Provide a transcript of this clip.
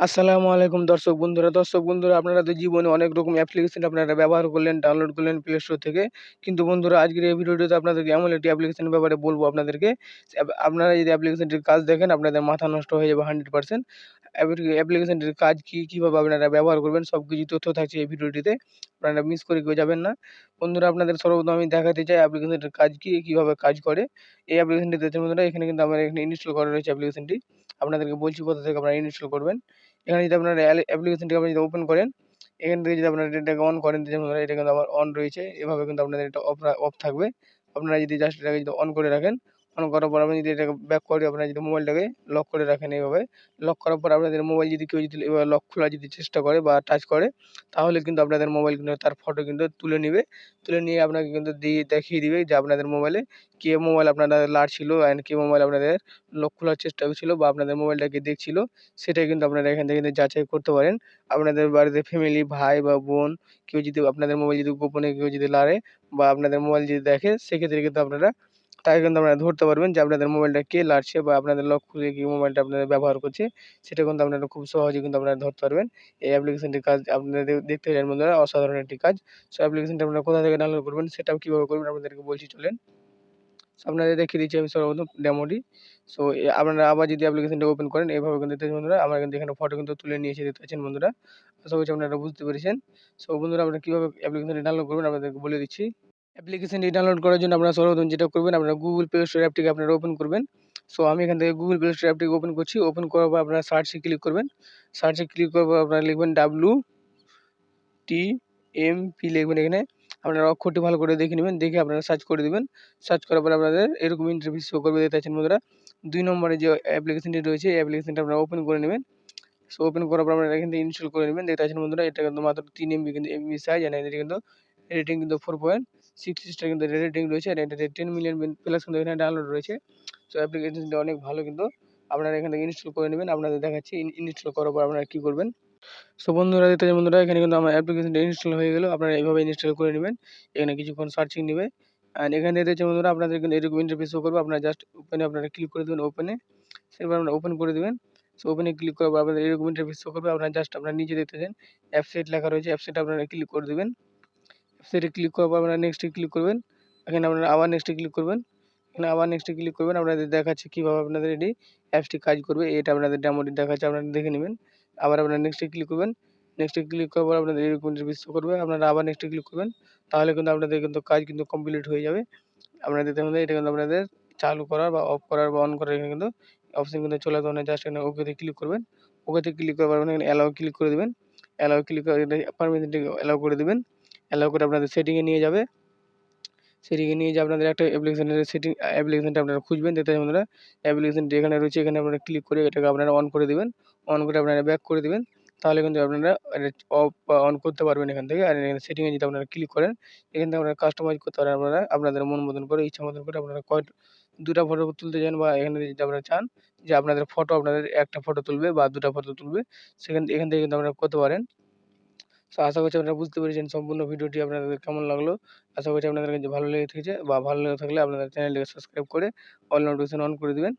আসসালামু আলাইকুম দর্শক বন্ধুরা আপনারা তো জীবনে অনেক রকম অ্যাপ্লিকেশন আপনারা ব্যবহার করলেন, ডাউনলোড করলেন প্লে স্টোর থেকে। কিন্তু বন্ধুরা আজকের এই ভিডিওটিতে আপনাদেরকে এমন একটি অ্যাপ্লিকেশনের ব্যাপারে বলবো আপনাদেরকে। আপনারা যদি অ্যাপ্লিকেশনটির কাজ দেখেন আপনাদের মাথা নষ্ট হয়ে যাবে 100%। অ্যাপ্লিকেশনটির কাজ কি, কিভাবে আপনারা ব্যবহার করবেন সবকিছু তথ্য থাকছে এই ভিডিওটিতে। আপনারা মিস করে কেউ যাবেন না। বন্ধুরা আপনাদের সর্বপ্রথম আমি দেখাতে চাই অ্যাপ্লিকেশনটির কাজ কি, কিভাবে কাজ করে। এই অ্যাপ্লিকেশনটি দেখতে বন্ধুরা এখানে কিন্তু আমার এখানে ইনস্টল করা রয়েছে অ্যাপ্লিকেশনটি। আপনাদেরকে বলছি কোথা থেকে আপনারা ইনস্টল করবেন। এখানে যদি আপনারা অ্যাপ্লিকেশনটি আপনি যদি ওপেন করেন, এখান থেকে যদি আপনারা এটাকে অন করেন, দেখুন এটা কিন্তু আমার অন রয়েছে। এভাবে কিন্তু আপনাদের এটা অফ থাকবে। আপনারা যদি জাস্ট এটাকে যদি অন করে রাখেন, অন করার পর আপনি যদি এটাকে ব্যাক করে আপনারা যদি মোবাইলটাকে লক করে রাখেন এইভাবে, লক করার পর আপনাদের মোবাইল যদি কেউ যদি এভাবে লক খোলার যদি চেষ্টা করে বা টাচ করে, তাহলে কিন্তু আপনাদের মোবাইল কিন্তু তার ফটো কিন্তু তুলে নিবে। তুলে নিয়ে আপনাকে কিন্তু দেখিয়ে দিবে যে আপনাদের মোবাইলে কে মোবাইল আপনাদের লাড়ছিল অ্যান্ড কে মোবাইল আপনাদের লক খোলার চেষ্টা করছিল বা আপনাদের মোবাইলটাকে দেখছিল। সেটাই কিন্তু আপনারা এখান থেকে কিন্তু যাচাই করতে পারেন। আপনাদের বাড়িতে ফ্যামিলি, ভাই বা বোন কেউ যদি আপনাদের মোবাইল যদি গোপনে কেউ যদি লাড়ে বা আপনাদের মোবাইল যদি দেখে, সেক্ষেত্রে কিন্তু আপনারা তাকে কিন্তু আপনারা ধরতে পারবেন যে আপনাদের মোবাইলটা কে লাড়ছে বা আপনাদের লক খুলে কি মোবাইলটা আপনারা ব্যবহার করছে। সেটা কিন্তু আপনারা খুব সহজেই কিন্তু আপনারা ধরতে পারবেন। এই অ্যাপ্লিকেশনটির কাজ আপনারা দেখতে পেলেন বন্ধুরা, অসাধারণ একটি কাজ। সো অ্যাপ্লিকেশনটি আপনারা কোথা থেকে ডাউনলোড করবেন সেটাও কিভাবে করবেন আপনাদেরকে বলছি চলেন। আপনাদের দেখিয়ে দিচ্ছি আমি সর্বপ্রথম ডেমোটি। সো আপনারা আবার যদি অ্যাপ্লিকেশনটা ওপেন করেন এভাবে কিন্তু দেখতে বন্ধুরা আমার কিন্তু এখানে ফটো কিন্তু তুলে নিয়েছে দেখতে পাচ্ছেন বন্ধুরা। আশা করছি আপনারা বুঝতে পেরেছেন। সো বন্ধুরা আপনারা কিভাবে অ্যাপ্লিকেশনটি ডাউনলোড করবেন আপনাদেরকে বলে দিচ্ছি। অ্যাপ্লিকেশনটি ডাউনলোড করার জন্য আপনারা সর্বপ্রথম যেটা করবেন আপনারা গুগল প্লে স্টোর অ্যাপটিকে আপনারা ওপেন করবেন। সো আমি এখান থেকে গুগল প্লে স্টোর অ্যাপটিকে ওপেন করছি। ওপেন করার পর আপনারা সার্চে ক্লিক করবেন। সার্চে ক্লিক করার পর আপনারা লিখবেন WTMP লিখবেন এখানে। আপনারা অক্ষরটি ভালো করে দেখে নেবেন, দেখে আপনারা সার্চ করে দিবেন। সার্চ করার পরে আপনাদের এরকম ইন্টারফেস শো করবে দেখতে পাচ্ছেন বন্ধুরা। ২ নম্বরে যে অ্যাপ্লিকেশনটি রয়েছে এই অ্যাপ্লিকেশনটা আপনারা ওপেন করে নেবেন। সো ওপেন করার পর আপনারা এখান থেকে ইনস্টল করে নেবেন। দেখতে পাচ্ছেন বন্ধুরা এটা কিন্তু মাত্র ৩ এমবি কিন্তু এমবি সাইজ এন্ড এটা কিন্তু রেটিং কিন্তু 4.6 স্টার কিন্তু রেটিং রয়েছে আর এটাতে 10 মিলিয়ন প্লাস কিন্তু এখানে ডাউনলোড রয়েছে। সো অ্যাপ্লিকেশনটা অনেক ভালো কিন্তু আপনারা এখান থেকে ইনস্টল করে নেবেন। আপনাদের দেখাচ্ছি ইনস্টল করার পর আপনারা কি করবেন। সো বন্ধুরা দেখতে পাচ্ছেন বন্ধুরা এখানে কিন্তু আমার অ্যাপ্লিকেশনটা ইনস্টল হয়ে গেল। আপনারা এইভাবে ইনস্টল করে নেবেন। এখানে কিছুক্ষণ সার্চিং নেবে। অ্যান্ড এখানে দেখতে বন্ধুরা আপনাদের কিন্তু এরকম ইন্টারফেস শো করবে। আপনারা জাস্ট ওপেনে আপনারা ক্লিক করে দেবেন ওপেনে। সেবার আপনারা ওপেন করে দিবেন। সো ওপেনে ক্লিক করার পর আপনাদের এরকম ইন্টারফেস শো করবে। আপনারা জাস্ট আপনারা নিচে দেখতেছেন অ্যাপসেট লেখা রয়েছে। অ্যাপসেটে আপনারা ক্লিক করে দিবেন। অ্যাপসেটে ক্লিক করার পর আপনারা নেক্সটে ক্লিক করবেন। এখানে আপনারা আবার নেক্সটে ক্লিক করবেন। এখানে আবার নেক্সটে ক্লিক করবেন। আপনাদের দেখাচ্ছে কিভাবে আপনাদের এটি অ্যাপসটি কাজ করবে। এটা আপনাদের ডেমোটি দেখাচ্ছে আপনারা দেখে নেবেন। আবার আপনারা নেক্সটে ক্লিক করবেন। নেক্সটে ক্লিক করার পর আপনাদের এরকম ইন্টারফেস শো করবে। আপনারা আবার নেক্সটে ক্লিক করবেন। তাহলে কিন্তু আপনাদের কিন্তু কাজ কিন্তু কমপ্লিট হয়ে যাবে। আপনাদের দেখতে পাবেন এটা কিন্তু আপনাদের চালু করার বা অফ করার বা অন করার এখানে কিন্তু অপশন কিন্তু চলে আসবে। জাস্ট এখানে ওকেতে ক্লিক করবেন। ওকেতে ক্লিক করার পর এখানে অ্যালাও ক্লিক করে দিবেন। অ্যালাও ক্লিক করে পারমিশনটিকে অ্যালাও করে দিবেন। অ্যালাও করে আপনাদের সেটিংয়ে নিয়ে যাবে। সেটিংয়ে নিয়ে যেয়ে আপনাদের একটা অ্যাপ্লিকেশনটা আপনারা খুঁজবেন। দেখতে পাচ্ছেন বন্ধুরা অ্যাপ্লিকেশনটি এখানে রয়েছে। এখানে আপনারা ক্লিক করে এটাকে আপনারা অন করে দিবেন। অন করে আপনারা ব্যাক করে দিবেন। তাহলে কিন্তু আপনারা এটা অফ বা অন করতে পারবেন এখান থেকে। আর এখানে সেটিংয়ে যদি আপনারা ক্লিক করেন, এখান থেকে আপনারা কাস্টমাইজ করতে পারেন আপনারা আপনাদের মন মতন করে, ইচ্ছা মতন করে আপনারা ২ টা ফটো তুলতে চান বা এখানে যদি আপনারা চান যে আপনাদের ফটো আপনাদের ১ টা ফটো তুলবে বা ২ টা ফটো তুলবে, এখান থেকে কিন্তু আপনারা করতে পারেন। সো আশা করছি আপনারা বুঝতে পেরেছেন সম্পূর্ণ ভিডিওটি আপনাদের কেমন লাগলো। আশা করছি আপনাদের কাছে ভালো লেগে থেকেছে বা ভালো লেগে থাকলে আপনাদের চ্যানেলটিকে সাবস্ক্রাইব করে অল নোটিফিকেশন অন করে দিবেন।